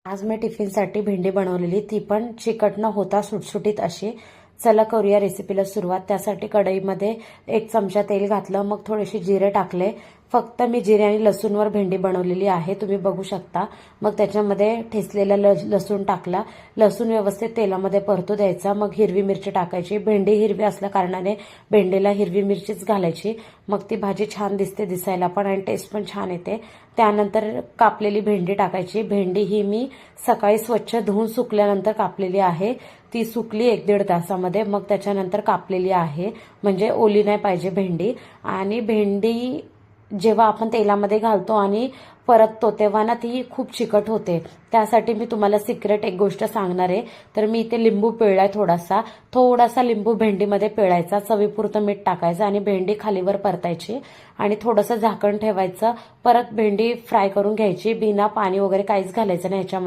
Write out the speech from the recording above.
आज मी टिफिनसाठी भेंडी बनवलेली, ती पण चिकट न होता सुटसुटीत अशी. चला करूया रेसिपीला सुरुवात. त्यासाठी कढईमध्ये 1 चमचा तेल घातलं, मग थोडेसे जिरे टाकले. फक्त मी जिरे आणि लसूणवर भेंडी बनवलेली आहे, तुम्ही बघू शकता. मग त्याच्यामध्ये ठेचलेला लसूण टाकला. लसूण व्यवस्थित तेलामध्ये परतू द्यायचा. मग हिरवी मिरची टाकायची. भेंडी हिरवी असल्या कारणाने भेंडीला हिरवी मिरचीच घालायची. मग ती भाजी छान दिसते दिसायला पण आणि टेस्ट पण छान येते. त्यानंतर कापलेली भेंडी टाकायची. भेंडी ही मी सकाळी स्वच्छ धुवून सुकल्यानंतर कापलेली आहे. ती सुकली 1-1.5 तासामध्ये. मग त्याच्यानंतर कापलेली आहे, म्हणजे ओली नाही पाहिजे भेंडी. आणि भेंडी जेव्हा आपण तेलामध्ये घालतो आणि परततो तेव्हा ना ती खूप चिकट होते. त्यासाठी मी तुम्हाला सिक्रेट एक गोष्ट सांगणार आहे. तर मी इथे लिंबू पिळलाय थोडासा लिंबू भेंडीमध्ये पिळायचा. चवीपुरतं मीठ टाकायचं आणि भेंडी खालीवर परतायची आणि थोडंसं झाकण ठेवायचं. परत भेंडी फ्राय करून घ्यायची. बिना पाणी वगैरे काहीच घालायचं नाही ह्याच्यामध्ये.